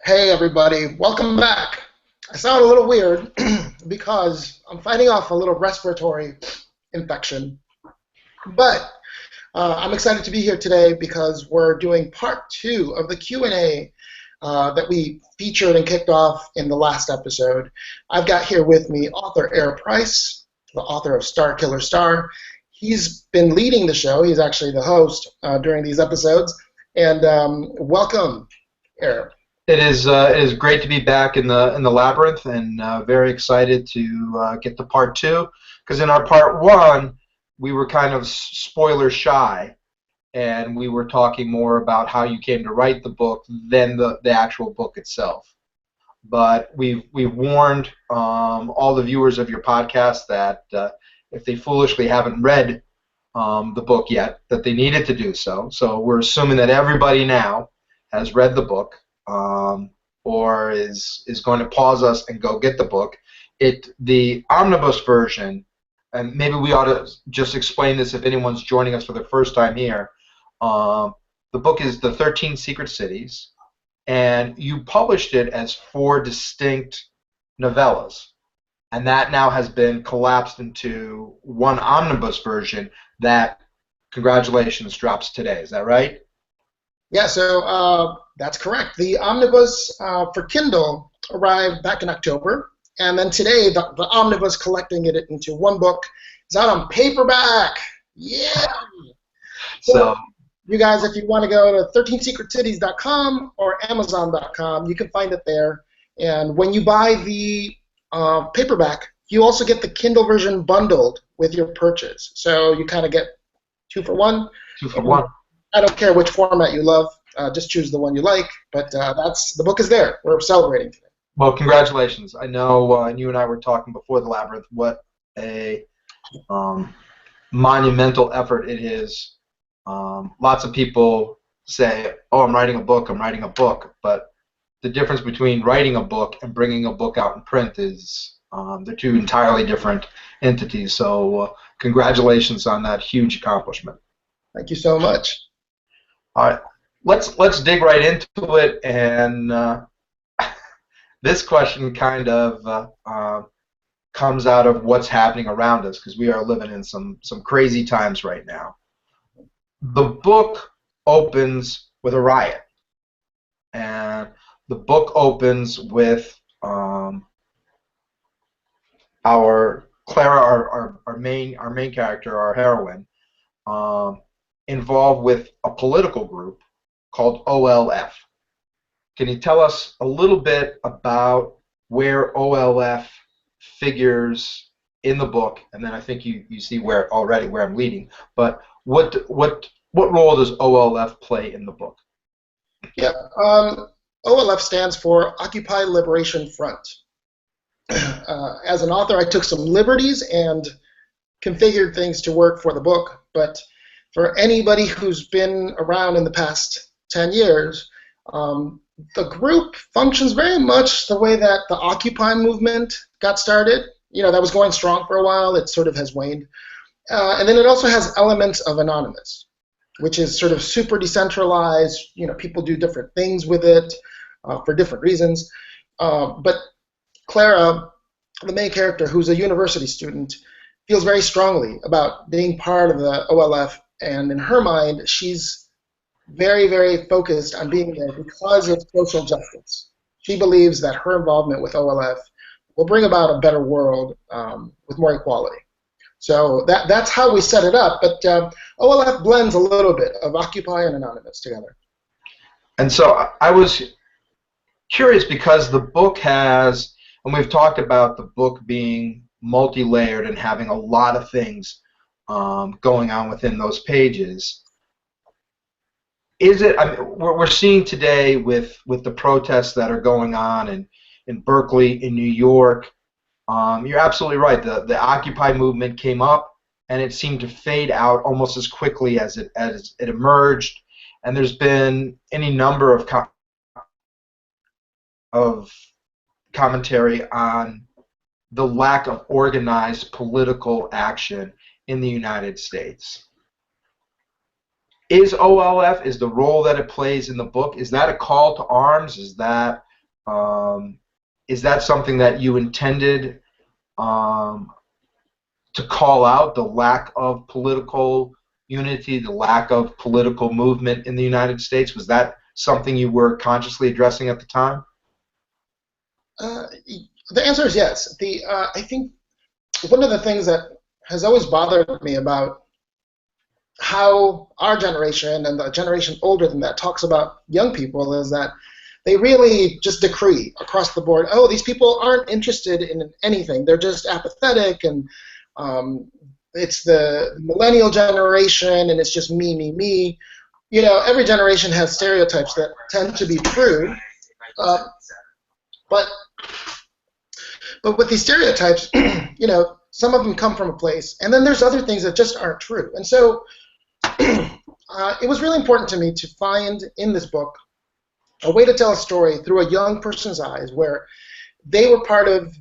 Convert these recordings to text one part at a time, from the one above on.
Hey everybody, welcome back. I sound a little weird because I'm fighting off a little respiratory infection, but I'm excited to be here today because we're doing part two of the Q&A that we featured and kicked off in the last episode. I've got here with me author Eyre Price, the author of Star Killer Star. He's been leading the show. He's actually the host during these episodes. And welcome, Eyre. It is great to be back in the labyrinth, and very excited to get to part two. Because in our part one, we were kind of spoiler shy, and we were talking more about how you came to write the book than the actual book itself. But we've warned all the viewers of your podcast that if they foolishly haven't read the book yet, that they needed to do so. So we're assuming that everybody now has read the book, or is going to pause us and go get the book. The omnibus version, and maybe we ought to just explain this if anyone's joining us for the first time here. The book is The 13 Secret Cities, and you published it as 4 distinct novellas, and that now has been collapsed into one omnibus version that, congratulations, drops today. Is that right? Yeah, so that's correct. The omnibus for Kindle arrived back in October, and then today the omnibus collecting it into one book is out on paperback. Yeah! So you guys, if you want to go to 13secretcities.com or amazon.com, you can find it there. And when you buy the paperback, you also get the Kindle version bundled with your purchase. So you kind of get 2 for 1. 2 for 1. I don't care which format you love. Just choose the one you like. But the book is there. We're celebrating today. Well, congratulations. I know and you and I were talking before the labyrinth what a monumental effort it is. Lots of people say, oh, I'm writing a book, but the difference between writing a book and bringing a book out in print is they're 2 entirely different entities. So congratulations on that huge accomplishment. Thank you so much. All right, let's dig right into it, and this question kind of comes out of what's happening around us, because we are living in some crazy times right now. The book opens with a riot, and the book opens with our Clara, our main character, our heroine, involved with a political group called OLF. Can you tell us a little bit about where OLF figures in the book? And then I think you see where I'm leading. But what role does OLF play in the book? Yeah, OLF stands for Occupy Liberation Front. As an author, I took some liberties and configured things to work for the book, but for anybody who's been around in the past 10 years, the group functions very much the way that the Occupy movement got started. You know, that was going strong for a while. It sort of has waned. And then it also has elements of Anonymous, which is sort of super decentralized. You know, people do different things with it for different reasons. But Clara, the main character, who's a university student, feels very strongly about being part of the OLF. And in her mind, she's very, very focused on being there because of social justice. She believes that her involvement with OLF will bring about a better world with more equality. So that's how we set it up. But OLF blends a little bit of Occupy and Anonymous together. And so I was curious, because the book has, and we've talked about the book being multi-layered and having a lot of things going on within those pages. Is it? I mean, we're seeing today with the protests that are going on in Berkeley, in New York. You're absolutely right. The Occupy movement came up, and it seemed to fade out almost as quickly as it emerged. And there's been any number of commentary on the lack of organized political action in the United States. Is OLF, is the role that it plays in the book, is that a call to arms? Is that is that something that you intended um, to call out, the lack of political unity, the lack of political movement in the United States? Was that something you were consciously addressing at the time? Uh, the answer is yes. I think one of the things that has always bothered me about how our generation and the generation older than that talks about young people is that they really just decree across the board, oh, these people aren't interested in anything. They're just apathetic, and um, it's the millennial generation, and it's just me, me, me. You know, every generation has stereotypes that tend to be true, uh, but with these stereotypes, you know, some of them come from a place, and then there's other things that just aren't true. And so it was really important to me to find in this book a way to tell a story through a young person's eyes where they were part of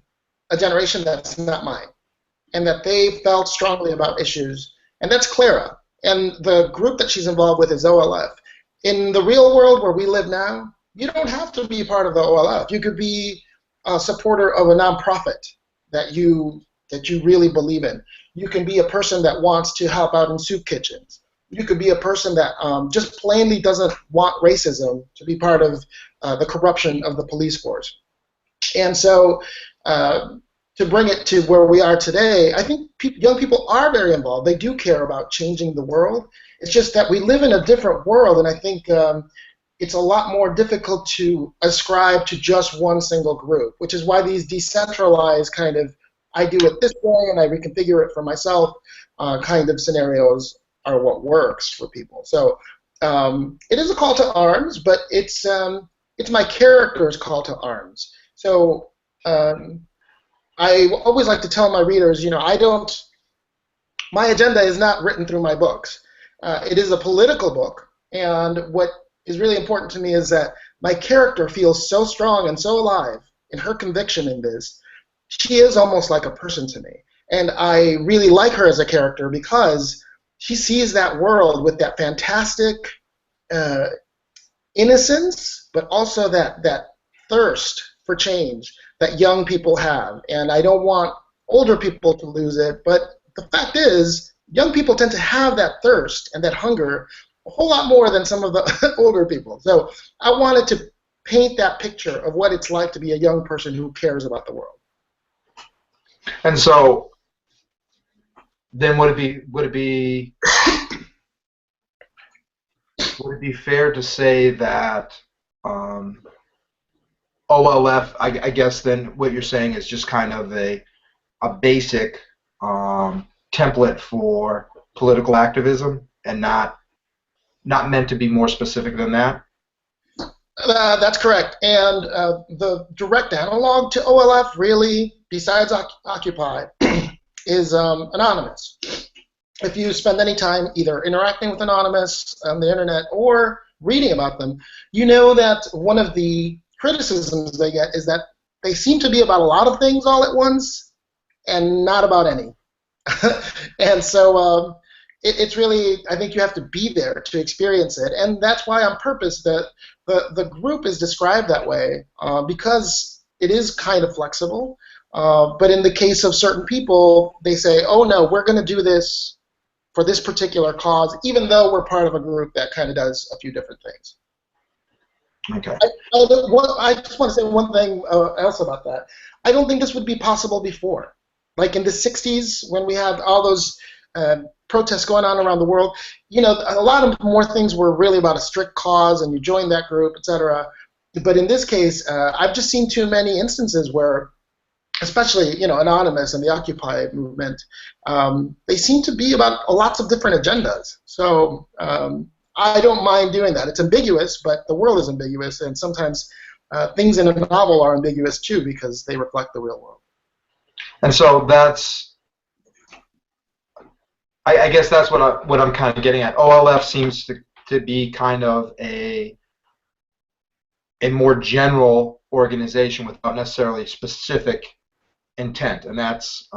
a generation that's not mine and that they felt strongly about issues. And that's Clara. And the group that she's involved with is OLF. In the real world where we live now, you don't have to be part of the OLF. You could be a supporter of a nonprofit that you really believe in. You can be a person that wants to help out in soup kitchens. You could be a person that just plainly doesn't want racism to be part of the corruption of the police force. And so to bring it to where we are today, I think young people are very involved. They do care about changing the world. It's just that we live in a different world, and I think it's a lot more difficult to ascribe to just one single group, which is why these decentralized kind of, I do it this way and I reconfigure it for myself kind of scenarios are what works for people. So it is a call to arms, but it's my character's call to arms. So I always like to tell my readers, you know, my agenda is not written through my books. It is a political book, and what is really important to me is that my character feels so strong and so alive in her conviction in this. She is almost like a person to me, and I really like her as a character because she sees that world with that fantastic innocence, but also that thirst for change that young people have. And I don't want older people to lose it, but the fact is, young people tend to have that thirst and that hunger a whole lot more than some of the older people. So I wanted to paint that picture of what it's like to be a young person who cares about the world. And so then would it be fair to say that OLF, I guess then what you're saying is just kind of a basic template for political activism and not meant to be more specific than that? That's correct. And the direct analog to OLF, really, besides Occupy, is Anonymous. If you spend any time either interacting with Anonymous on the internet or reading about them, you know that one of the criticisms they get is that they seem to be about a lot of things all at once and not about any. And so it's really, I think you have to be there to experience it, and that's why on purpose that the group is described that way because it is kind of flexible, but in the case of certain people, they say, oh no, we're going to do this for this particular cause, even though we're part of a group that kind of does a few different things. Okay. I just want to say one thing else about that. I don't think this would be possible before. Like in the 60s, when we had all those protests going on around the world, you know, a lot of more things were really about a strict cause, and you joined that group, etc. But in this case, I've just seen too many instances where, especially, you know, Anonymous and the Occupy movement, they seem to be about lots of different agendas. So I don't mind doing that. It's ambiguous, but the world is ambiguous, and sometimes things in a novel are ambiguous too because they reflect the real world. And so that's, I guess that's what I'm kind of getting at. OLF seems to be kind of a more general organization without necessarily specific intent, and that's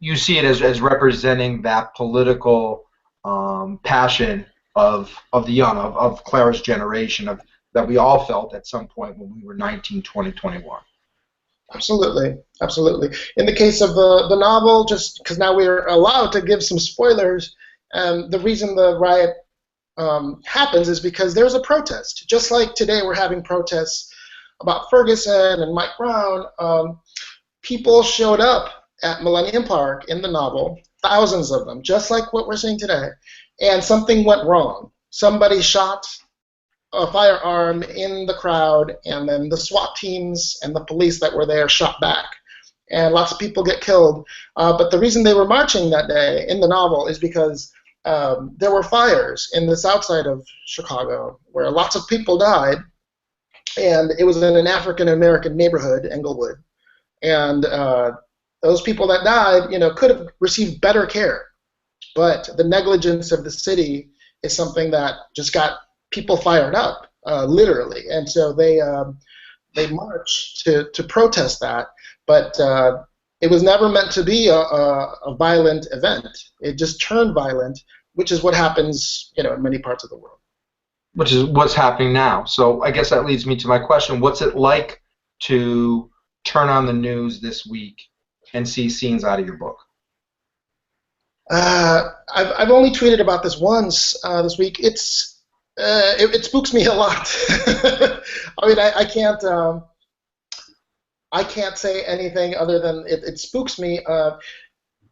you see it as representing that political passion of the young, of Clara's generation, of that we all felt at some point when we were 19, 20, 21. Absolutely, absolutely. In the case of the novel, just because now we're allowed to give some spoilers, the reason the riot happens is because there's a protest. Just like today we're having protests about Ferguson and Mike Brown, people showed up at Millennium Park in the novel, thousands of them, just like what we're seeing today, and something went wrong. Somebody shot a firearm in the crowd, and then the SWAT teams and the police that were there shot back. And lots of people get killed. But the reason they were marching that day in the novel is because there were fires in the south side of Chicago where lots of people died, and it was in an African-American neighborhood, Englewood. And those people that died, could have received better care. But the negligence of the city is something that just got people fired up, literally, and so they marched to protest that. But it was never meant to be a violent event. It just turned violent, which is what happens, in many parts of the world. Which is what's happening now. So I guess that leads me to my question: what's it like to turn on the news this week and see scenes out of your book? I've only tweeted about this once this week. It spooks me a lot. I mean, I can't say anything other than it spooks me.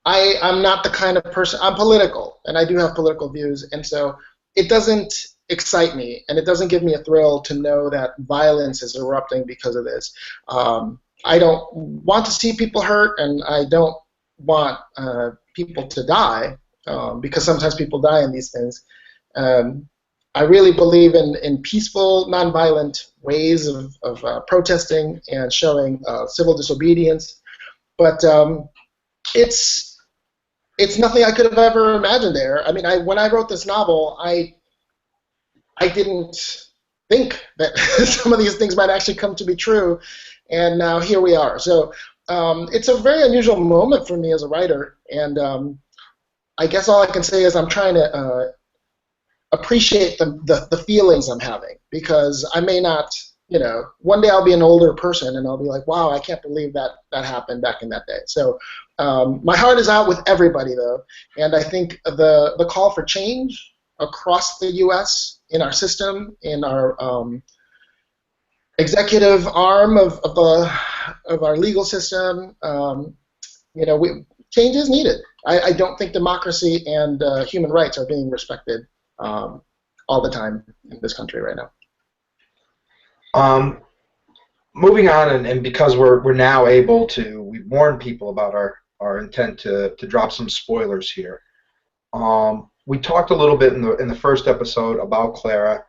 I'm not the kind of person. I'm political, and I do have political views, and so it doesn't excite me, and it doesn't give me a thrill to know that violence is erupting because of this. I don't want to see people hurt, and I don't want people to die because sometimes people die in these things. I really believe in peaceful, nonviolent ways of protesting and showing civil disobedience, but it's nothing I could have ever imagined there. I mean, when I wrote this novel, I didn't think that some of these things might actually come to be true, and now here we are. So it's a very unusual moment for me as a writer, and I guess all I can say is I'm trying to appreciate the feelings I'm having, because I may not, one day I'll be an older person and I'll be like, wow, I can't believe that happened back in that day. So my heart is out with everybody, though, and I think the call for change across the U.S. in our system, in our executive arm of our legal system, change is needed. I don't think democracy and human rights are being respected all the time in this country right now. Moving on, and because we're now able to, we've warned people about our intent to drop some spoilers here. We talked a little bit in the first episode about Clara,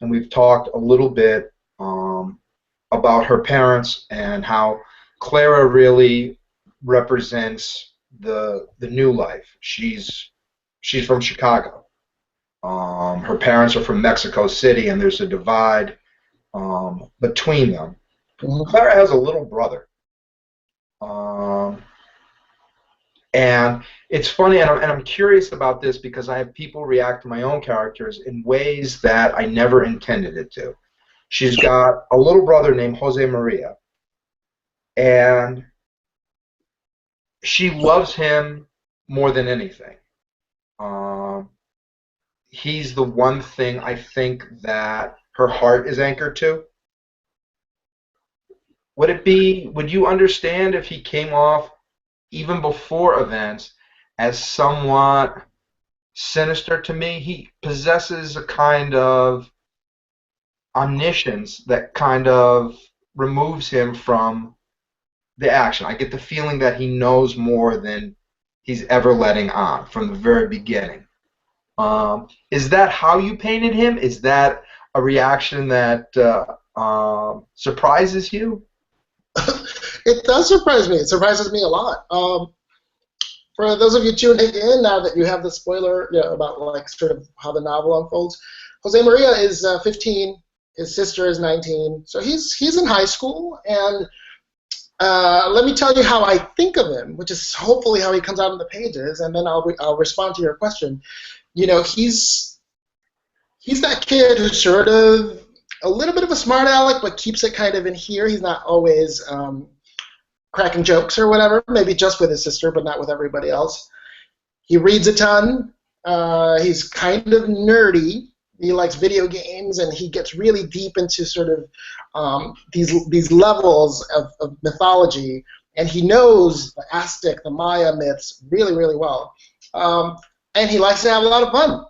and we've talked a little bit about her parents and how Clara really represents the new life. She's from Chicago. Her parents are from Mexico City, and there's a divide between them. Mm-hmm. Clara has a little brother. And it's funny, and I'm curious about this because I have people react to my own characters in ways that I never intended it to. She's got a little brother named Jose Maria, and she loves him more than anything. He's the one thing I think that her heart is anchored to. Would you understand if he came off, even before events, as somewhat sinister to me? He possesses a kind of omniscience that kind of removes him from the action. I get the feeling that he knows more than he's ever letting on from the very beginning. Is that how you painted him? Is that a reaction that surprises you? It does surprise me. It surprises me a lot. For those of you tuning in, now that you have the spoiler about like sort of how the novel unfolds, Jose Maria is 15. His sister is 19. So he's in high school, and let me tell you how I think of him, which is hopefully how he comes out in the pages, and then I'll respond to your question. He's that kid who sort of a little bit of a smart aleck, but keeps it kind of in here. He's not always cracking jokes or whatever, maybe just with his sister, but not with everybody else. He reads a ton. He's kind of nerdy. He likes video games, and he gets really deep into sort of these levels of mythology, and he knows the Aztec, the Maya myths really, really well. And he likes to have a lot of fun.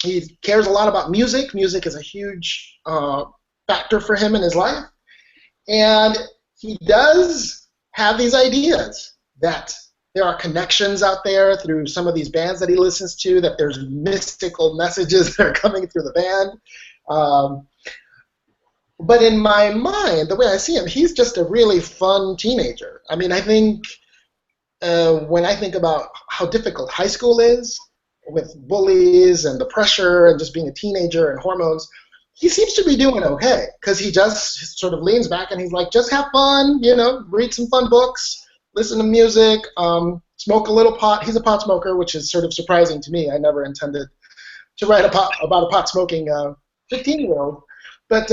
He cares a lot about music. Music is a huge factor for him in his life, and he does have these ideas that there are connections out there through some of these bands that he listens to, that there's mystical messages that are coming through the band. But in my mind, the way I see him, he's just a really fun teenager. I mean, I think when I think about how difficult high school is with bullies and the pressure and just being a teenager and hormones, he seems to be doing okay because he just sort of leans back and he's like, just have fun, read some fun books, listen to music, smoke a little pot. He's a pot smoker, which is sort of surprising to me. I never intended to write about a pot smoking 15-year-old. But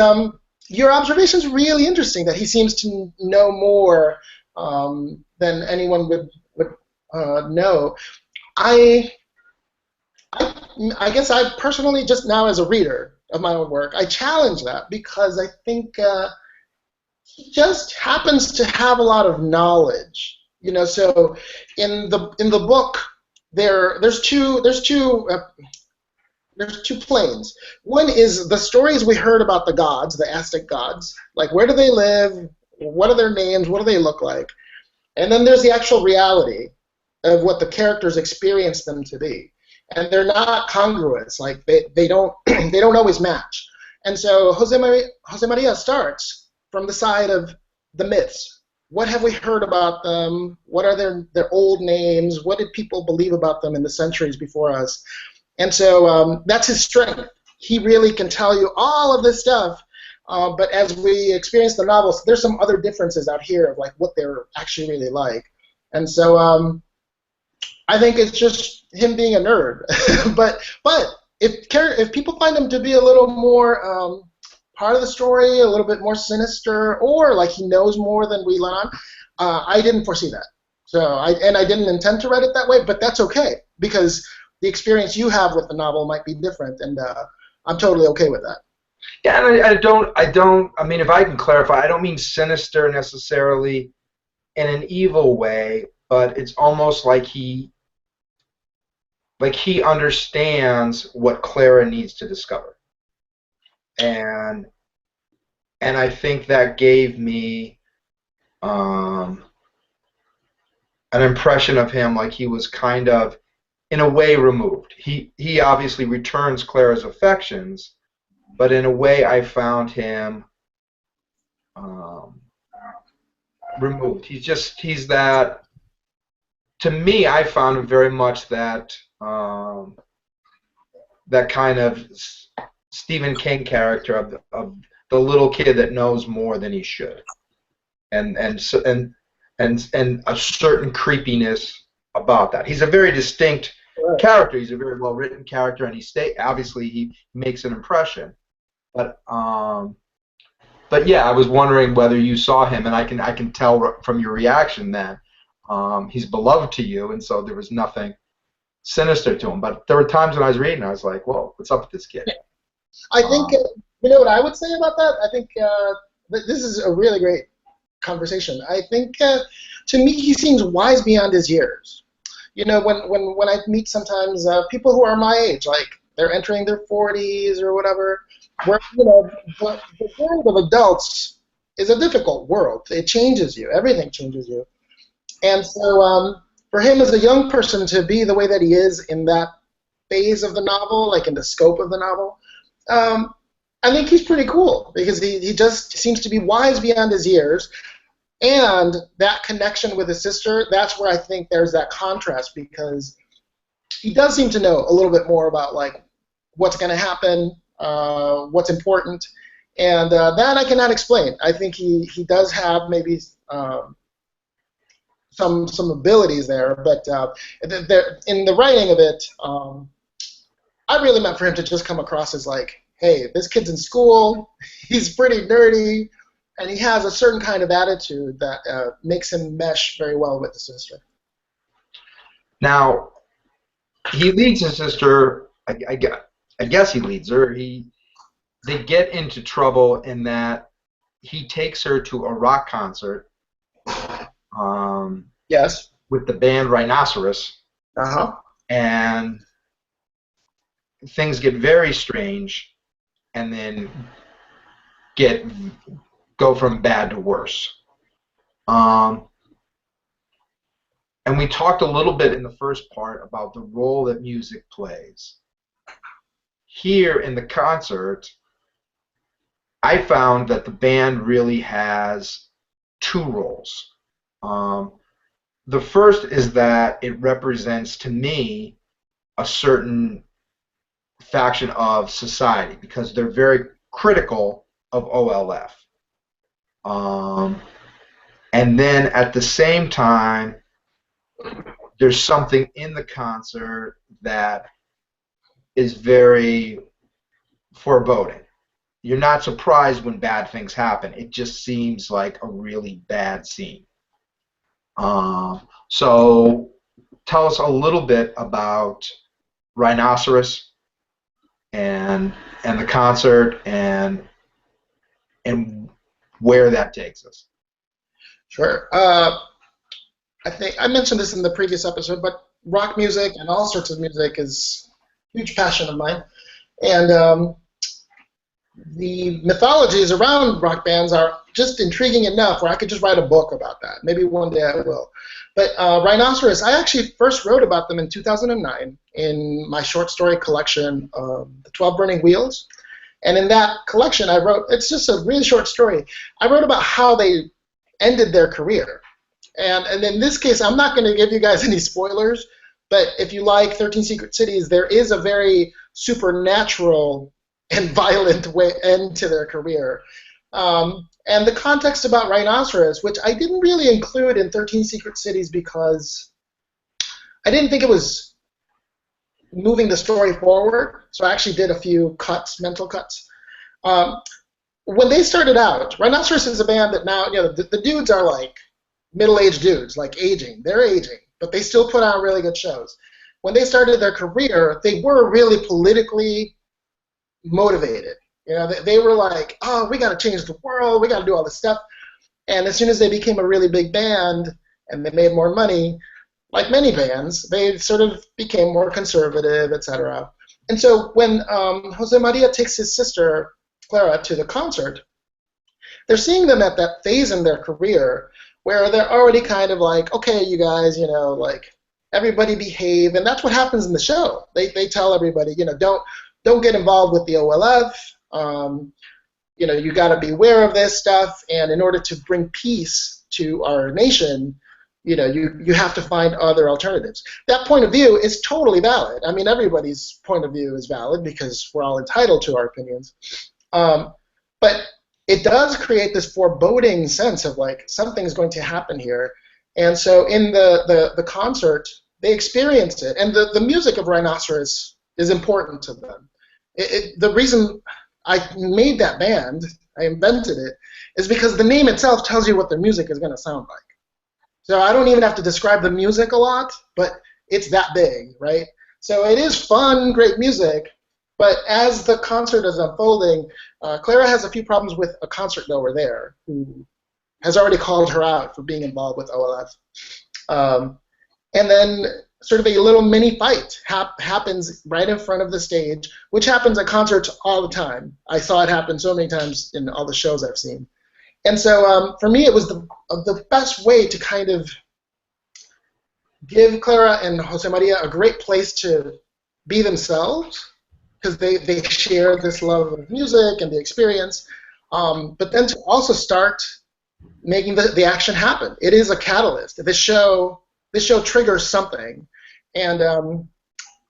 your observation is really interesting that he seems to know more than anyone would know. I guess I personally, just now as a reader of my own work, I challenge that because I think he just happens to have a lot of knowledge. So in the book there's two planes. One is the stories we heard about the gods, the Aztec gods, like where do they live, what are their names, what do they look like, and then there's the actual reality of what the characters experience them to be. And they're not congruous. Like they don't they don't always match. And so Jose Maria starts from the side of the myths. What have we heard about them? What are their old names? What did people believe about them in the centuries before us? And so that's his strength. He really can tell you all of this stuff. But as we experience the novels, there's some other differences out here of like what they're actually really like. And so I think it's just him being a nerd. but if people find him to be a little more part of the story, a little bit more sinister, or like he knows more than we let on, I didn't foresee that. So I didn't intend to write it that way, but that's okay because the experience you have with the novel might be different, and I'm totally okay with that. Yeah, and I mean, if I can clarify, I don't mean sinister necessarily in an evil way, but it's almost like he understands what Clara needs to discover. And I think that gave me an impression of him like he was kind of, in a way, removed. He obviously returns Clara's affections, but in a way I found him removed. He's that, to me, I found him very much that that kind of Stephen King character of the little kid that knows more than he should, and a certain creepiness about that. He's a very distinct character. He's a very well written character, and obviously he makes an impression. But yeah, I was wondering whether you saw him, and I can tell from your reaction that he's beloved to you, and so there was nothing sinister to him. But there were times when I was reading, I was like, "Whoa, what's up with this kid?" I think you know what I would say about that. I think this is a really great conversation. I think to me he seems wise beyond his years. When I meet sometimes people who are my age, like they're entering their 40s or whatever, where the world of adults is a difficult world. It changes you. Everything changes you. And so for him as a young person to be the way that he is in that phase of the novel, like in the scope of the novel, I think he's pretty cool because he just seems to be wise beyond his years. And that connection with his sister, that's where I think there's that contrast because he does seem to know a little bit more about like what's going to happen, what's important, and that I cannot explain. I think he does have maybe some abilities there, but in the writing of it, I really meant for him to just come across as like hey, this kid's in school, he's pretty nerdy, and he has a certain kind of attitude that makes him mesh very well with the sister. Now, he leads his sister. I guess he leads her. They get into trouble in that he takes her to a rock concert Yes. with the band Rhinoceros, Uh-huh. and things get very strange, and then go from bad to worse. And we talked a little bit in the first part about the role that music plays. Here in the concert, I found that the band really has two roles. The first is that it represents, to me, a certain faction of society because they're very critical of OLF. And then at the same time, there's something in the concert that is very foreboding. You're not surprised when bad things happen. It just seems like a really bad scene. So tell us a little bit about Rhinoceros and the concert and where that takes us. Sure. I think I mentioned this in the previous episode, but rock music and all sorts of music is a huge passion of mine. And the mythologies around rock bands are just intriguing enough where I could just write a book about that. Maybe one day I will. But Rhinoceros, I actually first wrote about them in 2009 in my short story collection, The 12 Burning Wheels. And in that collection, I wrote, it's just a really short story. I wrote about how they ended their career. And in this case, I'm not going to give you guys any spoilers, but if you like 13 Secret Cities, there is a very supernatural and violent end to their career. And the context about Rhinoceros, which I didn't really include in 13 Secret Cities because I didn't think it was moving the story forward, so I actually did a few mental cuts. When they started out, Rhinoceros is a band that now, the dudes are like middle-aged dudes, like aging. They're aging, but they still put on really good shows. When they started their career, they were really politically motivated. They were like, oh, we got to change the world, we got to do all this stuff. And as soon as they became a really big band and they made more money, like many bands, they sort of became more conservative, etc. And so when Jose Maria takes his sister, Clara, to the concert, they're seeing them at that phase in their career where they're already kind of like, okay, you guys, like, everybody behave. And that's what happens in the show. They tell everybody, don't get involved with the OLF. You got to be aware of this stuff. And in order to bring peace to our nation, you have to find other alternatives. That point of view is totally valid. I mean, everybody's point of view is valid because we're all entitled to our opinions. But it does create this foreboding sense of like something's going to happen here. And so in the concert, they experienced it. And the music of Rhinoceros is important to them. The reason I made that band, I invented it, is because the name itself tells you what their music is going to sound like. So I don't even have to describe the music a lot, but it's that big, right? So it is fun, great music, but as the concert is unfolding, Clara has a few problems with a concert goer there who has already called her out for being involved with OLF. And then sort of a little mini fight happens right in front of the stage, which happens at concerts all the time. I saw it happen so many times in all the shows I've seen. And so for me, it was the best way to kind of give Clara and Jose Maria a great place to be themselves, because they share this love of music and the experience, but then to also start making the action happen. It is a catalyst. This show triggers something, and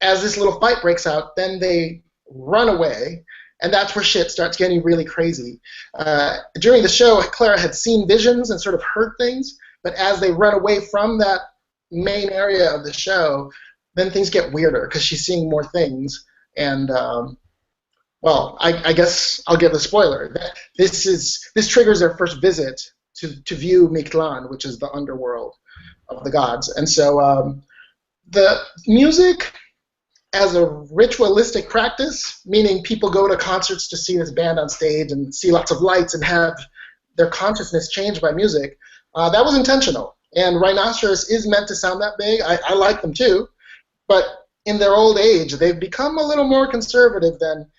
as this little fight breaks out, then they run away, and that's where shit starts getting really crazy. During the show, Clara had seen visions and sort of heard things, but as they run away from that main area of the show, then things get weirder because she's seeing more things. And Well, I guess I'll give a spoiler. This triggers their first visit to view Mictlan, which is the underworld of the gods. And so the music as a ritualistic practice, meaning people go to concerts to see this band on stage and see lots of lights and have their consciousness changed by music, that was intentional. And Rhinoceros is meant to sound that big. I like them too, but in their old age, they've become a little more conservative than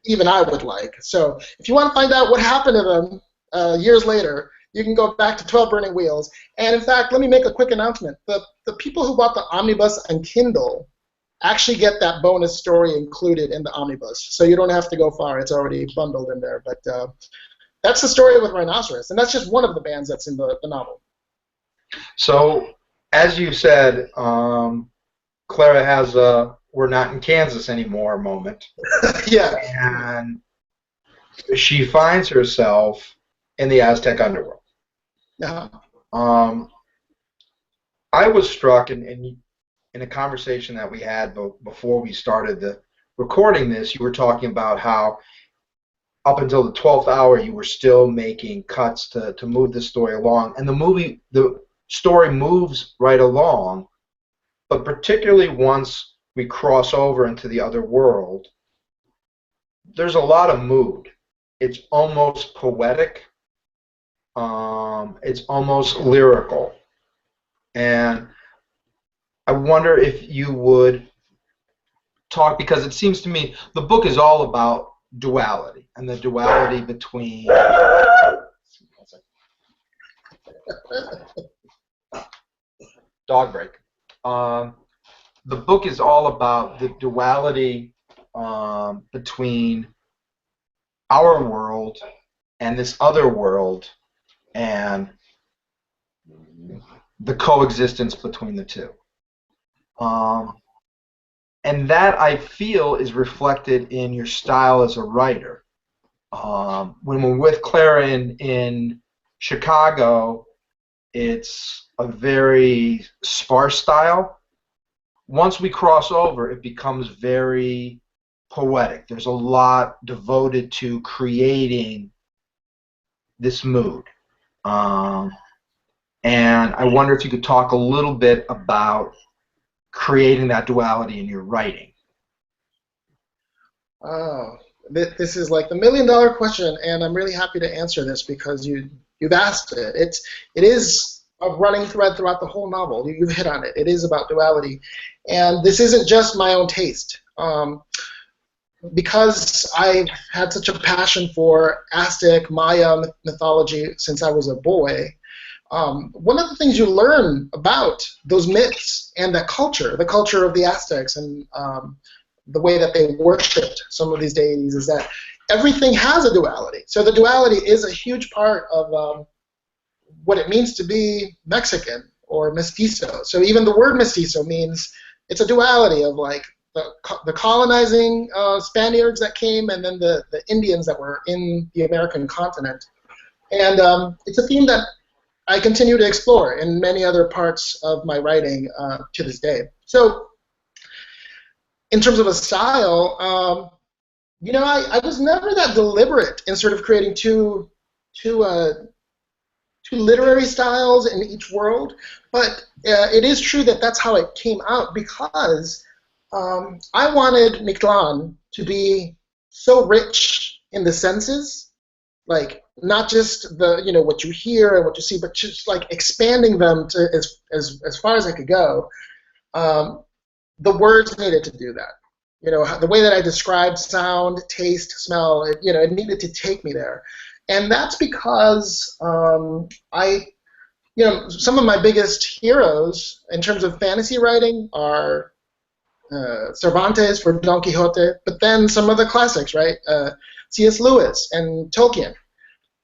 even I would like. So if you want to find out what happened to them years later, you can go back to 12 Burning Wheels. And in fact, let me make a quick announcement. The people who bought the omnibus and Kindle actually get that bonus story included in the omnibus. So you don't have to go far. It's already bundled in there. But that's the story with Rhinoceros. And that's just one of the bands that's in the novel. So, as you said, Clara has a "we're not in Kansas anymore" moment. Yeah. And she finds herself in the Aztec underworld. Uh-huh. I was struck in a conversation that we had before we started recording this. You were talking about how up until the 12th hour you were still making cuts to move the story along, and the story moves right along, but particularly once we cross over into the other world, there's a lot of mood. It's almost poetic. It's almost lyrical. And I wonder if you would talk, because it seems to me the book is all about duality, and the duality between dog break. The book is all about the duality between our world and this other world, and the coexistence between the two. And that, I feel, is reflected in your style as a writer. When we're with Clara in Chicago, it's a very sparse style. Once we cross over, it becomes very poetic. There's a lot devoted to creating this mood. And I wonder if you could talk a little bit about creating that duality in your writing. Oh, this is like the million-dollar question, and I'm really happy to answer this because you've asked it. It is a running thread throughout the whole novel. You've hit on it. It is about duality, and this isn't just my own taste. Because I've had such a passion for Aztec Maya mythology since I was a boy, one of the things you learn about those myths and that culture, the culture of the Aztecs and the way that they worshipped some of these deities, is that everything has a duality. So the duality is a huge part of what it means to be Mexican or mestizo. So even the word mestizo means it's a duality of like the colonizing Spaniards that came and then the Indians that were in the American continent. And it's a theme that I continue to explore in many other parts of my writing to this day. So in terms of a style, I was never that deliberate in sort of creating two literary styles in each world, but it is true that that's how it came out because I wanted Mictlan to be so rich in the senses, like not just what you hear and what you see, but just like expanding them to as far as I could go. The words needed to do that. The way that I described sound, taste, smell, it needed to take me there. And that's because some of my biggest heroes in terms of fantasy writing are Cervantes for Don Quixote, but then some of the classics, right? C.S. Lewis and Tolkien.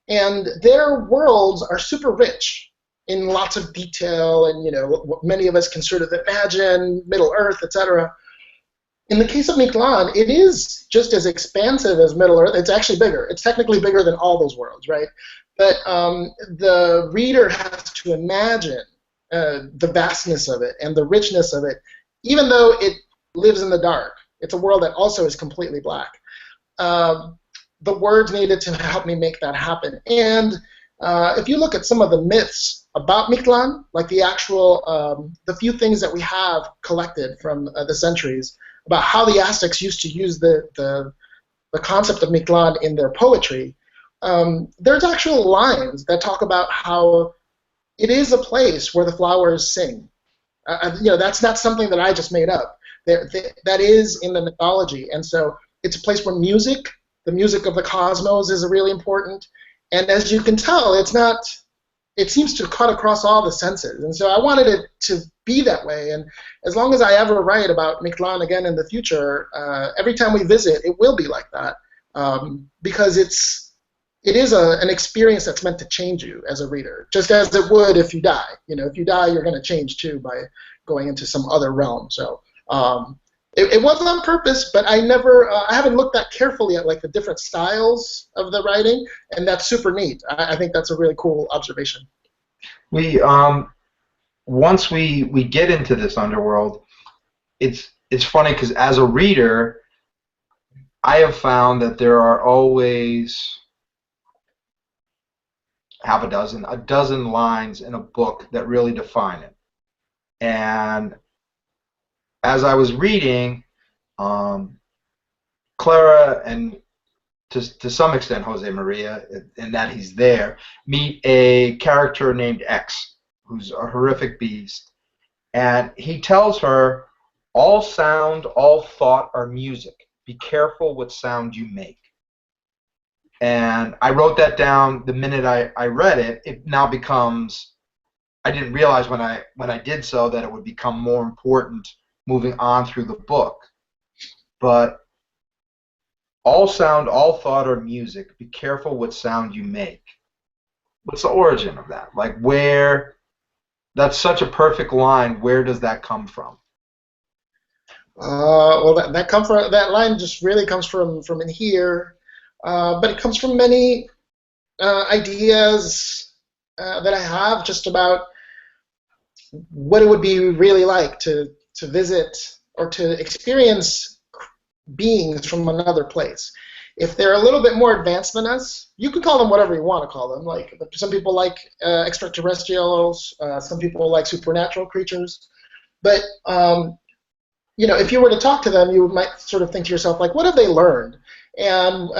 And their worlds are super rich in lots of detail and, what many of us can sort of imagine, Middle Earth, etc. In the case of Mictlan, it is just as expansive as Middle Earth. It's actually bigger. It's technically bigger than all those worlds, right? But the reader has to imagine the vastness of it and the richness of it, even though it lives in the dark. It's a world that also is completely black. Um, the words needed to help me make that happen. And if you look at some of the myths about Mictlan, like the actual, the few things that we have collected from the centuries about how the Aztecs used to use the concept of Mictlan in their poetry, there's actual lines that talk about how it is a place where the flowers sing. That's not something that I just made up. That is in the mythology, and so it's a place where music, the music of the cosmos, is really important. And as you can tell, it's not. It seems to cut across all the senses, and so I wanted it to be that way. And as long as I ever write about Mictlan again in the future, every time we visit, it will be like that, because it is an experience that's meant to change you as a reader, just as it would if you die. If you die, you're going to change too by going into some other realm. So it wasn't on purpose, but I haven't looked that carefully at like the different styles of the writing, and that's super neat. I think that's a really cool observation. We once we get into this underworld, it's funny because as a reader, I have found that there are always a dozen lines in a book that really define it. And as I was reading, Clara and to some extent Jose Maria, in that he's there, meet a character named X, who's a horrific beast. And he tells her, all sound, all thought are music. Be careful what sound you make. And I wrote that down the minute I read it. It now becomes, I didn't realize when I did so that it would become more important moving on through the book. But all sound, all thought are music. Be careful what sound you make. What's the origin of that? Like that's such a perfect line. Where does that come from? Well, that line just really comes from in here, but it comes from many ideas that I have just about what it would be really like to visit or to experience beings from another place. If they're a little bit more advanced than us, you can call them whatever you want to call them. Like some people like extraterrestrials, some people like supernatural creatures, but if you were to talk to them, you might sort of think to yourself, like, what have they learned? And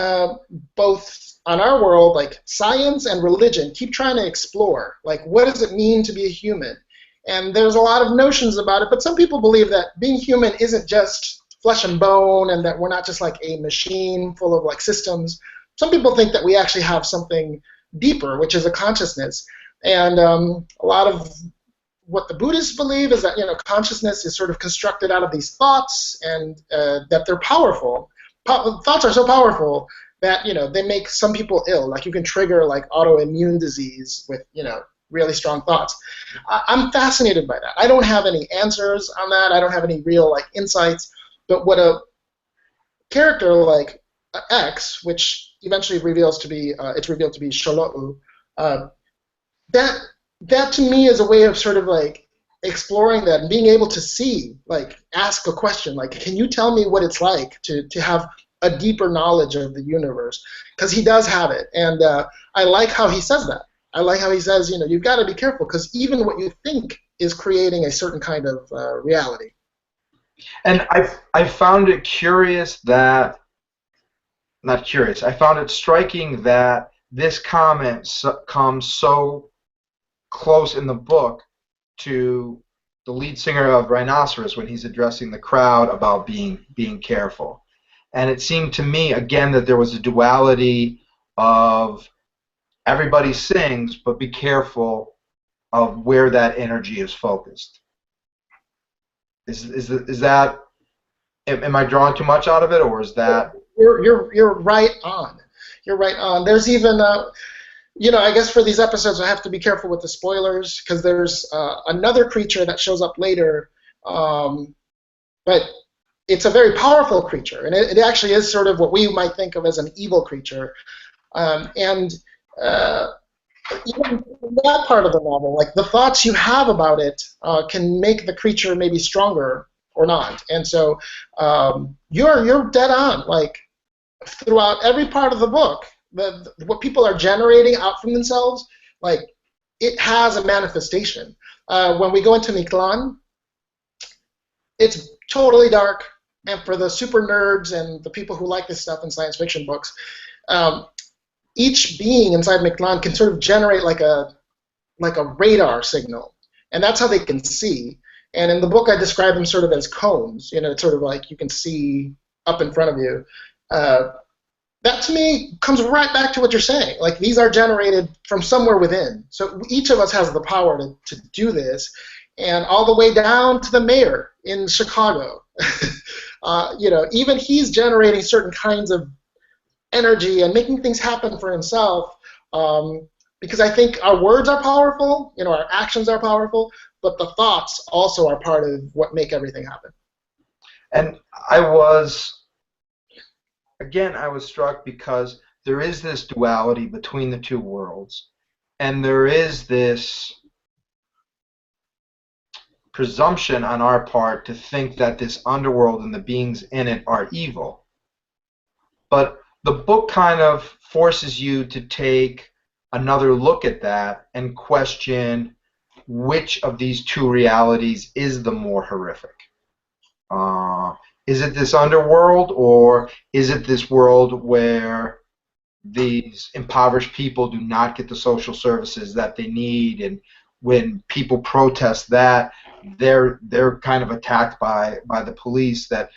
both on our world, like science and religion, keep trying to explore, like, what does it mean to be a human? And there's a lot of notions about it, but some people believe that being human isn't just flesh and bone and that we're not just like a machine full of like systems. Some people think that we actually have something deeper, which is a consciousness. And a lot of what the Buddhists believe is that consciousness is sort of constructed out of these thoughts, and that they're powerful. Thoughts are so powerful that they make some people ill. Like you can trigger like autoimmune disease with really strong thoughts. I'm fascinated by that. I don't have any answers on that. I don't have any real like insights. But what a character like X, which eventually reveals to be it's revealed to be Xolo'u, that to me is a way of sort of like exploring that and being able to see, like ask a question, like, can you tell me what it's like to have a deeper knowledge of the universe? Because he does have it, and I like how he says that. I like how he says, you've got to be careful because even what you think is creating a certain kind of reality. And I found it curious that, not curious, I found it striking that this comment comes so close in the book to the lead singer of Rhinoceros when he's addressing the crowd about being careful. And it seemed to me, again, that there was a duality of everybody sings, but be careful of where that energy is focused. Is that, am I drawing too much out of it, or is that? You're right on. You're right on. There's even I guess for these episodes I have to be careful with the spoilers because there's another creature that shows up later, but it's a very powerful creature, and it actually is sort of what we might think of as an evil creature, and even that part of the novel, like the thoughts you have about it, can make the creature maybe stronger or not. And so you're dead on. Like throughout every part of the book, what people are generating out from themselves, like it has a manifestation. When we go into Mictlan, it's totally dark, and for the super nerds and the people who like this stuff in science fiction books, um, each being inside Mictlan can sort of generate like a radar signal, and that's how they can see. And in the book, I describe them sort of as cones. You know, it's sort of like you can see up in front of you. That to me comes right back to what you're saying. Like these are generated from somewhere within. So each of us has the power to do this, and all the way down to the mayor in Chicago. You know, even he's generating certain kinds of energy and making things happen for himself. Because I think our words are powerful, you know, our actions are powerful, but the thoughts also are part of what make everything happen. And I was struck because there is this duality between the two worlds, and there is this presumption on our part to think that this underworld and the beings in it are evil. But the book kind of forces you to take another look at that and question which of these two realities is the more horrific. Is it this underworld, or is it this world where these impoverished people do not get the social services that they need, and when people protest that, they're kind of attacked by the police? That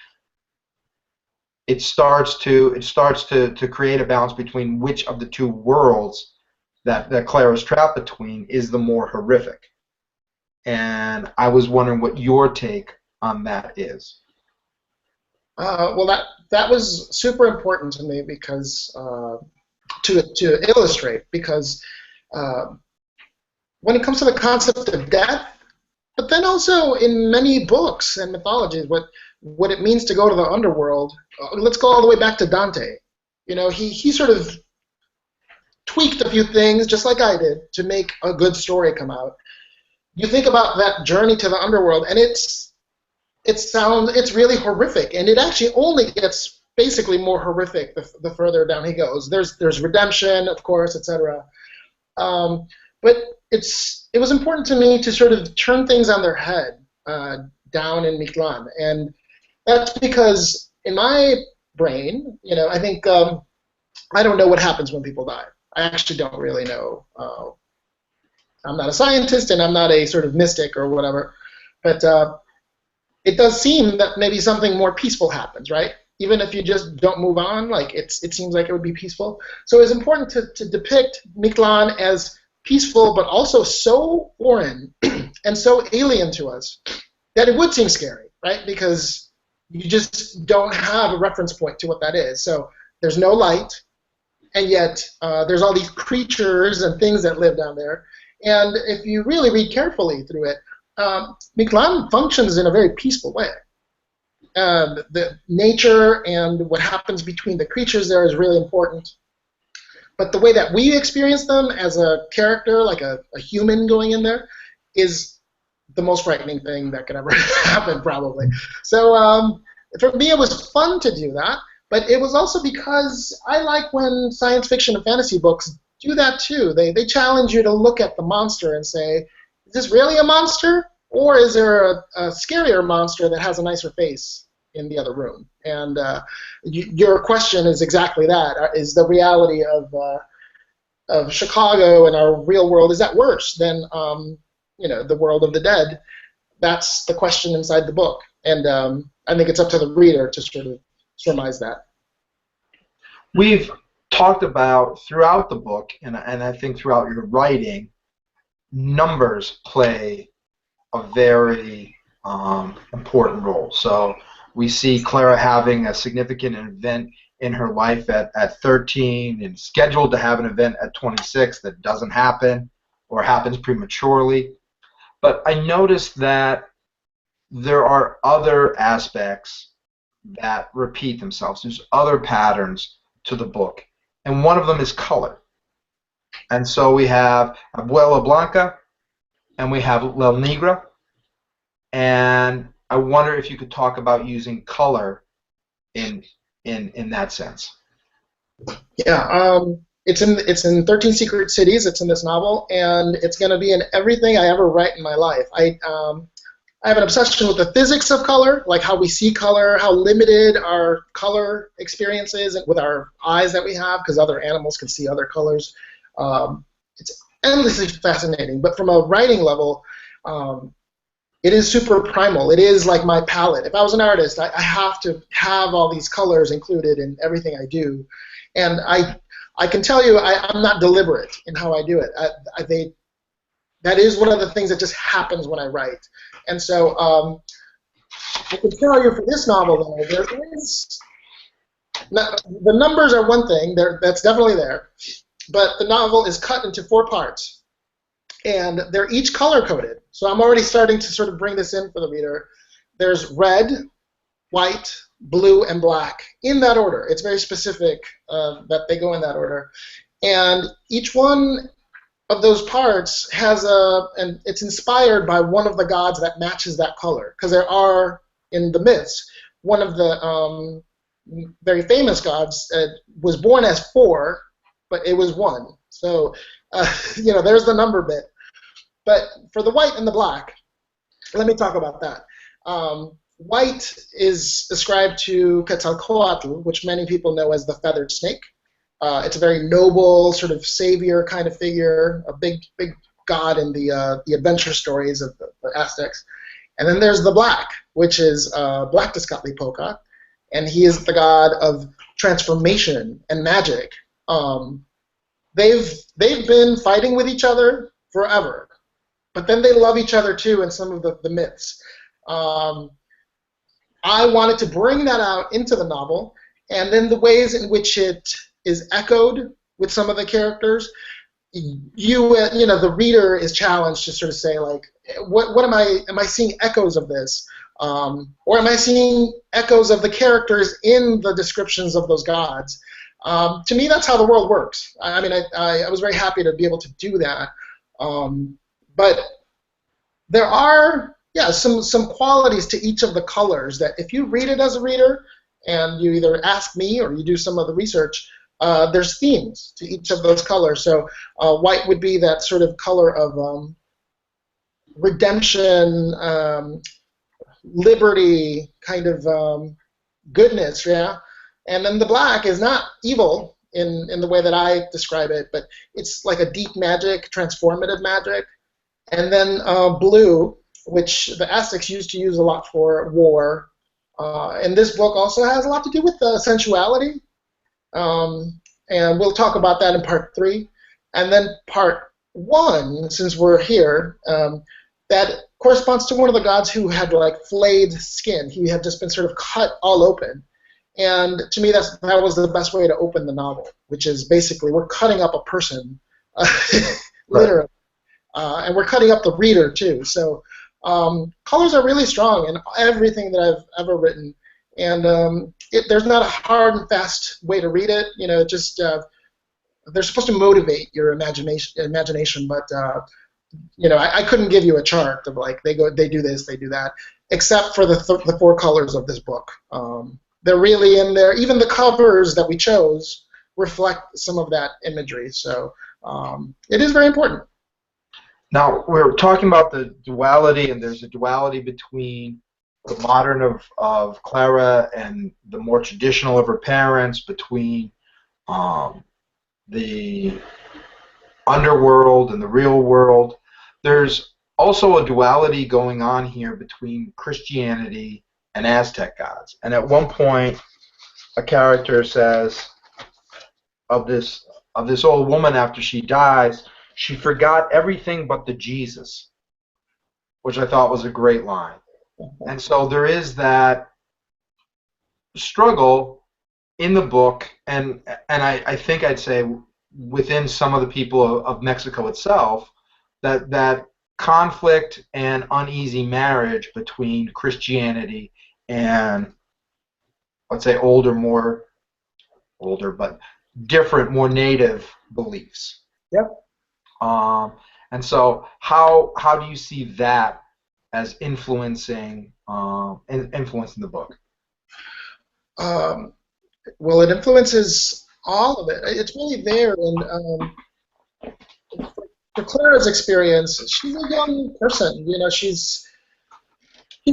it starts to create a balance between which of the two worlds that Claire is trapped between is the more horrific. And I was wondering what your take on that is. Well, that was super important to me because to illustrate, because when it comes to the concept of death, but then also in many books and mythologies, what it means to go to the underworld. Let's go all the way back to Dante. You know, he sort of tweaked a few things, just like I did, to make a good story come out. You think about that journey to the underworld, and it's really horrific, and it actually only gets basically more horrific the further down he goes. There's redemption, of course, etc. But it was important to me to sort of turn things on their head down in Mictlan, and that's because in my brain, you know, I think I don't know what happens when people die. I actually don't really know. I'm not a scientist, and I'm not a sort of mystic or whatever, but it does seem that maybe something more peaceful happens, right? Even if you just don't move on, like it seems like it would be peaceful. So it's important to depict Mictlan as peaceful, but also so foreign and so alien to us that it would seem scary, right? Because you just don't have a reference point to what that is. So there's no light, and yet there's all these creatures and things that live down there. And if you really read carefully through it, Mictlan functions in a very peaceful way. The nature and what happens between the creatures there is really important. But the way that we experience them as a character, like a human going in there, is the most frightening thing that could ever happen, probably. So for me, it was fun to do that, but it was also because I like when science fiction and fantasy books do that too. They challenge you to look at the monster and say, is this really a monster, or is there a scarier monster that has a nicer face in the other room? And your question is exactly that. Is the reality of Chicago and our real world, is that worse than the world of the dead? That's the question inside the book. And I think it's up to the reader to sort of surmise that. We've talked about throughout the book, and I think throughout your writing, numbers play a very important role. So we see Clara having a significant event in her life at 13 and scheduled to have an event at 26 that doesn't happen or happens prematurely. But I noticed that there are other aspects that repeat themselves. There's other patterns to the book, and one of them is color. And so we have Abuela Blanca, and we have La Negra, and I wonder if you could talk about using color in in that sense. Yeah, it's in 13 Secret Cities. It's in this novel, and it's going to be in everything I ever write in my life. I have an obsession with the physics of color, like how we see color, how limited our color experience is with our eyes that we have, because other animals can see other colors. It's endlessly fascinating. But from a writing level, um, it is super primal. It is like my palette. If I was an artist, I have to have all these colors included in everything I do, and I can tell you I'm not deliberate in how I do it. That is one of the things that just happens when I write, and so I can tell you for this novel though there is the numbers are one thing. That's definitely there, but the novel is cut into 4 parts, and they're each color coded. So I'm already starting to sort of bring this in for the reader. There's red, white, blue, and black in that order. It's very specific that they go in that order. And each one of those parts and it's inspired by one of the gods that matches that color. Because there are, in the myths, one of the very famous gods was born as 4, but it was 1. So, there's the number bit. But for the white and the black, let me talk about that. White is ascribed to Quetzalcoatl, which many people know as the feathered snake. It's a very noble, sort of savior kind of figure, a big god in the adventure stories of the Aztecs. And then there's the black, which is Black Tezcatlipoca, and he is the god of transformation and magic. They've been fighting with each other forever. But then they love each other too in some of the myths. I wanted to bring that out into the novel, and then the ways in which it is echoed with some of the characters. The reader is challenged to sort of say, like, what am I seeing echoes of this, or am I seeing echoes of the characters in the descriptions of those gods? To me, that's how the world works. I mean, I was very happy to be able to do that. But there are, some qualities to each of the colors that if you read it as a reader and you either ask me or you do some of the research, there's themes to each of those colors. So white would be that sort of color of redemption, liberty, kind of goodness, yeah. And then the black is not evil in the way that I describe it, but it's like a deep magic, transformative magic. And then blue, which the Aztecs used to use a lot for war. And this book also has a lot to do with sensuality. And we'll talk about that in part 3. And then part 1, since we're here, that corresponds to one of the gods who had like flayed skin. He had just been sort of cut all open. And to me, that was the best way to open the novel, which is basically we're cutting up a person, literally. And we're cutting up the reader too. So colors are really strong in everything that I've ever written, and there's not a hard and fast way to read it. Just they're supposed to motivate your imagination, but I couldn't give you a chart of like they do this, they do that, except for the 4 colors of this book. They're really in there. Even the covers that we chose reflect some of that imagery. So it is very important. Now, we're talking about the duality, and there's a duality between the modern of Clara and the more traditional of her parents, between the underworld and the real world. There's also a duality going on here between Christianity and Aztec gods. And at one point, a character says of this old woman after she dies, she forgot everything but the Jesus, which I thought was a great line. And so there is that struggle in the book, and I think I'd say within some of the people of Mexico itself, that conflict and uneasy marriage between Christianity and, let's say, older, but different, more native beliefs. Yep. And so how do you see that as influencing the book? Um, well, it influences all of it. It's really there. And for Clara's experience, she's a young person. She's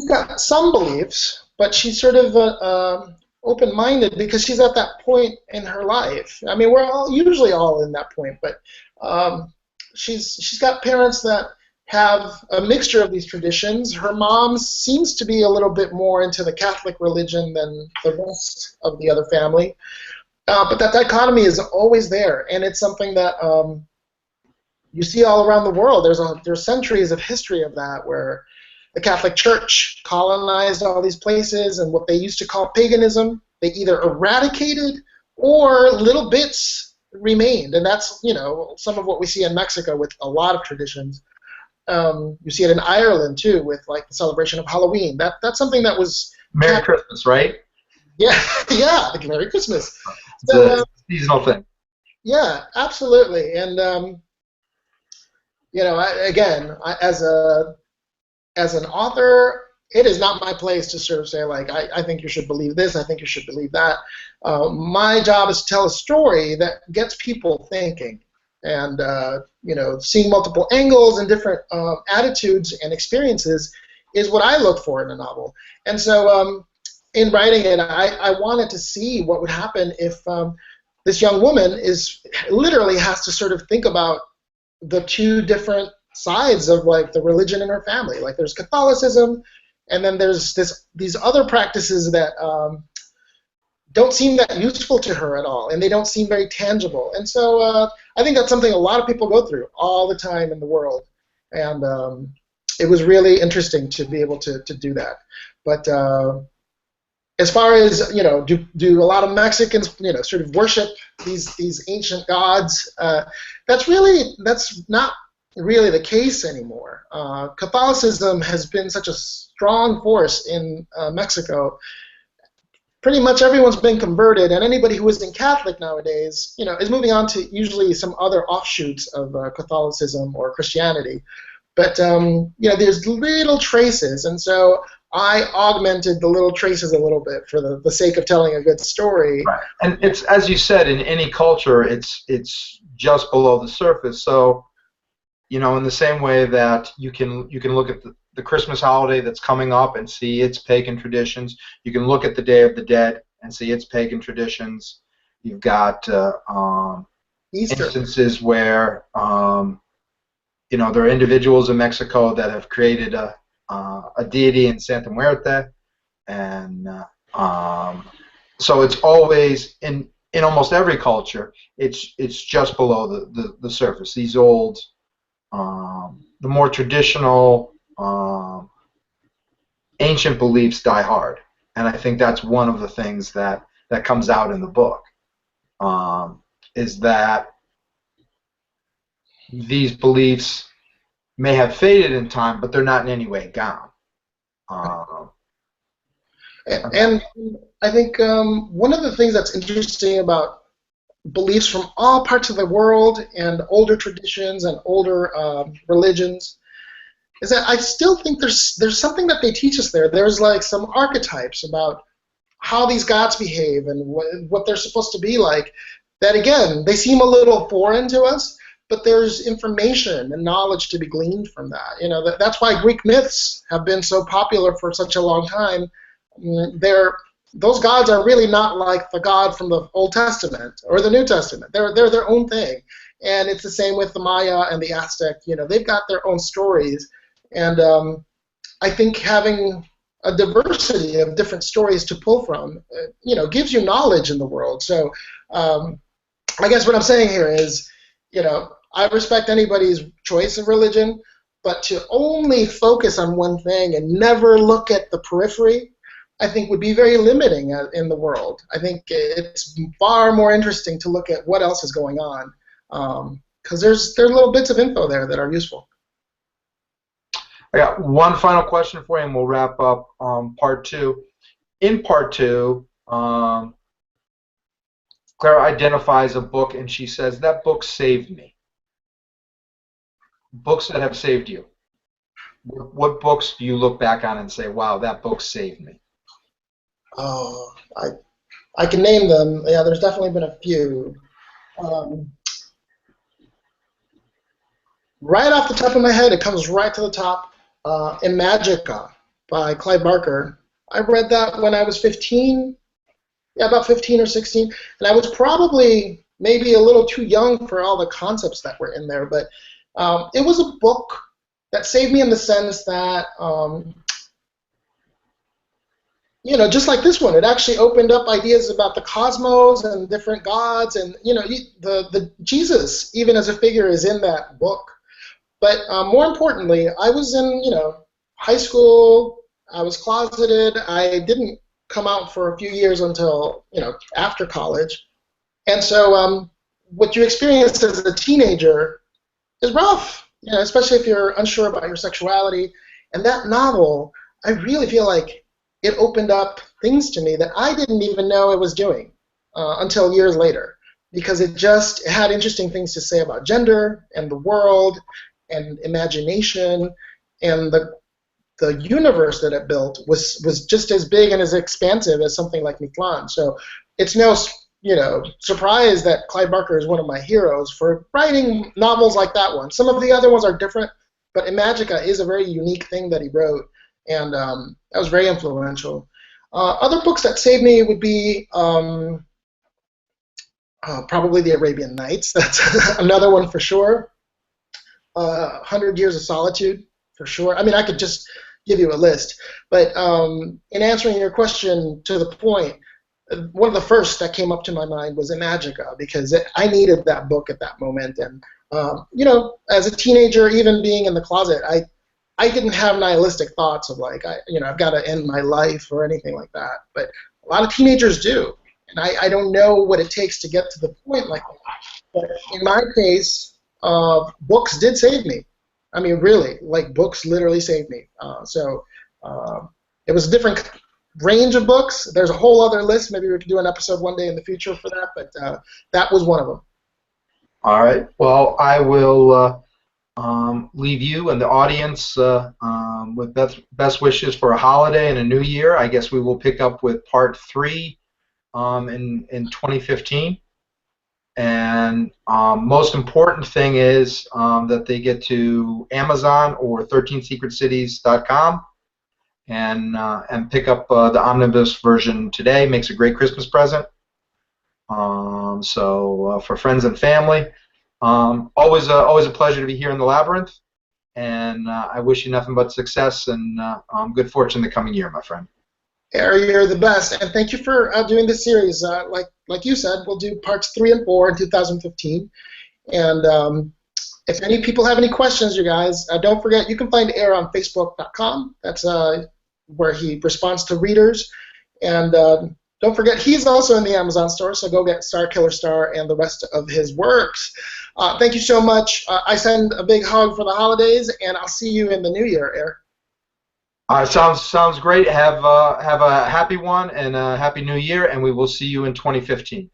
got some beliefs, but she's sort of open-minded because she's at that point in her life. I mean, we're usually all in that point, but um, she's got parents that have a mixture of these traditions. Her mom seems to be a little bit more into the Catholic religion than the rest of the other family, but that dichotomy is always there, and it's something that you see all around the world. There's centuries of history of that where the Catholic Church colonized all these places, and what they used to call paganism, they either eradicated or little bits remained. And that's, some of what we see in Mexico with a lot of traditions. You see it in Ireland, too, with, like, the celebration of Halloween. That's something that was... Merry Christmas, right? Yeah, yeah, like Merry Christmas. It's a seasonal thing. Yeah, absolutely. And, as an author, it is not my place to sort of say, like, I think you should believe this, I think you should believe that. My job is to tell a story that gets people thinking and, seeing multiple angles and different attitudes and experiences is what I look for in a novel. And so in writing it, I wanted to see what would happen if this young woman literally has to sort of think about the two different sides of, like, the religion in her family. Like, there's Catholicism, and then there's these other practices that don't seem that useful to her at all, and they don't seem very tangible. And so I think that's something a lot of people go through all the time in the world, and it was really interesting to be able to do that. But as far as, do a lot of Mexicans, sort of worship these ancient gods? That's not really the case anymore. Catholicism has been such a strong force in Mexico. Pretty much everyone's been converted, and anybody who isn't Catholic nowadays, is moving on to usually some other offshoots of Catholicism or Christianity. But there's little traces, and so I augmented the little traces a little bit for the sake of telling a good story. Right. And it's, as you said, in any culture, it's just below the surface. So, in the same way that you can look at the Christmas holiday that's coming up and see its pagan traditions. You can look at the Day of the Dead and see its pagan traditions. You've got Easter. Instances where there are individuals in Mexico that have created a deity in Santa Muerte, and so it's always in almost every culture. It's just below the surface. These old, the more traditional, ancient beliefs die hard, and I think that's one of the things that comes out in the book, is that these beliefs may have faded in time, but they're not in any way gone. And I think one of the things that's interesting about beliefs from all parts of the world and older traditions and older religions is that I still think there's something that they teach us there. There's, like, some archetypes about how these gods behave and what they're supposed to be like that, again, they seem a little foreign to us, but there's information and knowledge to be gleaned from that. That's why Greek myths have been so popular for such a long time. Those gods are really not like the God from the Old Testament or the New Testament. They're their own thing. And it's the same with the Maya and the Aztec. They've got their own stories. And I think having a diversity of different stories to pull from, gives you knowledge in the world. So I guess what I'm saying here is, I respect anybody's choice of religion, but to only focus on one thing and never look at the periphery, I think would be very limiting in the world. I think it's far more interesting to look at what else is going on, because there's little bits of info there that are useful. I got one final question for you, and we'll wrap up part two. In part two, Clara identifies a book, and she says, that book saved me. Books that have saved you. What books do you look back on and say, "Wow, that book saved me"? Oh, I can name them. Yeah, there's definitely been a few. Um, right off the top of my head, it comes right to the top. Imagica by Clive Barker. I read that when I was 15, yeah, about 15 or 16, and I was probably maybe a little too young for all the concepts that were in there, but it was a book that saved me in the sense that just like this one, it actually opened up ideas about the cosmos and different gods, and the Jesus, even as a figure, is in that book. But more importantly, I was in high school. I was closeted. I didn't come out for a few years until after college, and so what you experienced as a teenager is rough. Especially if you're unsure about your sexuality. And that novel, I really feel like it opened up things to me that I didn't even know it was doing until years later, because it had interesting things to say about gender and the world and imagination, and the universe that it built was just as big and as expansive as something like Mictlan. So it's no surprise that Clive Barker is one of my heroes for writing novels like that one. Some of the other ones are different, but Imagica is a very unique thing that he wrote, and that was very influential. Other books that saved me would be probably The Arabian Nights. That's another one for sure. 100 Years of Solitude, for sure. I mean, I could just give you a list, but in answering your question to the point, one of the first that came up to my mind was Imagica, because I needed that book at that moment. And as a teenager, even being in the closet, I didn't have nihilistic thoughts of like I've got to end my life or anything like that. But a lot of teenagers do, and I don't know what it takes to get to the point like that. But in my case, books did save me. I mean, really, like books literally saved me. It was a different range of books. There's a whole other list. Maybe we could do an episode one day in the future for that, but that was one of them. All right. Well, I will leave you and the audience with best wishes for a holiday and a new year. I guess we will pick up with part 3 in 2015. And most important thing is that they get to Amazon or 13secretcities.com and pick up the omnibus version today. Makes a great Christmas present. For friends and family, always a pleasure to be here in the Labyrinth. And I wish you nothing but success and good fortune the coming year, my friend. Eyre, you're the best, and thank you for doing this series. Like you said, we'll do parts 3 and 4 in 2015. And if any people have any questions, you guys, don't forget you can find Eyre on Facebook.com. That's where he responds to readers. And don't forget he's also in the Amazon store, so go get Star Killer Star and the rest of his works. Thank you so much. I send a big hug for the holidays, and I'll see you in the new year, Eyre. Sounds great. Have a happy one and a happy new year, and we will see you in 2015.